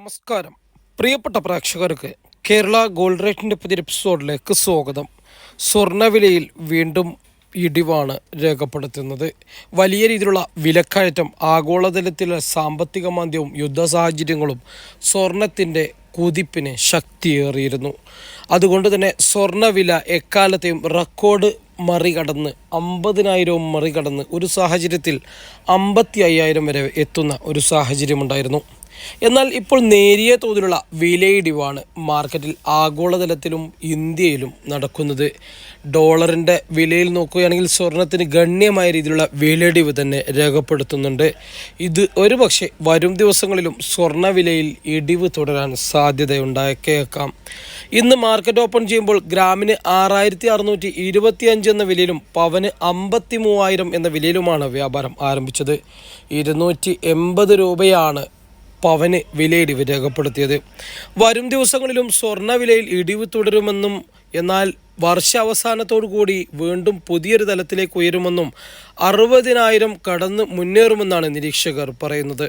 നമസ്കാരം പ്രിയപ്പെട്ട പ്രേക്ഷകർക്ക് കേരള ഗോൾഡ് റേറ്റിൻ്റെ പുതിയ എപ്പിസോഡിലേക്ക് സ്വാഗതം. സ്വർണ്ണവിലയിൽ വീണ്ടും ഇടിവാണ് രേഖപ്പെടുത്തുന്നത്. വലിയ രീതിയിലുള്ള വിലക്കയറ്റം, ആഗോളതലത്തിലെ സാമ്പത്തിക മാന്ദ്യവും യുദ്ധ സാഹചര്യങ്ങളും സ്വർണത്തിൻ്റെ കുതിപ്പിന് ശക്തിയേറിയിരുന്നു. അതുകൊണ്ട് തന്നെ സ്വർണ്ണവില എക്കാലത്തെയും റെക്കോർഡ് മറികടന്ന് 50,000 മറികടന്ന് ഒരു സാഹചര്യത്തിൽ 55,000 വരെ എത്തുന്ന ഒരു സാഹചര്യമുണ്ടായിരുന്നു. എന്നാൽ ഇപ്പോൾ നേരിയ തോതിലുള്ള വിലയിടിവാണ് മാർക്കറ്റിൽ ആഗോളതലത്തിലും ഇന്ത്യയിലും നടക്കുന്നത്. ഡോളറിൻ്റെ വിലയിൽ നോക്കുകയാണെങ്കിൽ സ്വർണത്തിന് ഗണ്യമായ രീതിയിലുള്ള വിലയിടിവ് തന്നെ രേഖപ്പെടുത്തുന്നുണ്ട്. ഇത് ഒരുപക്ഷെ വരും ദിവസങ്ങളിലും സ്വർണ്ണവിലയിൽ ഇടിവ് തുടരാൻ സാധ്യതയുണ്ടായേക്കാം. ഇന്ന് മാർക്കറ്റ് ഓപ്പൺ ചെയ്യുമ്പോൾ ഗ്രാമിന് 6,625 എന്ന വിലയിലും പവന് 53,000 എന്ന വിലയിലുമാണ് വ്യാപാരം ആരംഭിച്ചത്. 280 രൂപയാണ് പവന് വിലയിടിവ് രേഖപ്പെടുത്തിയത്. വരും ദിവസങ്ങളിലും സ്വർണ്ണവിലയിൽ ഇടിവ് തുടരുമെന്നും എന്നാൽ വർഷാവസാനത്തോടു കൂടി വീണ്ടും പുതിയൊരു തലത്തിലേക്ക് ഉയരുമെന്നും 60,000 കടന്ന് മുന്നേറുമെന്നാണ് നിരീക്ഷകർ പറയുന്നത്.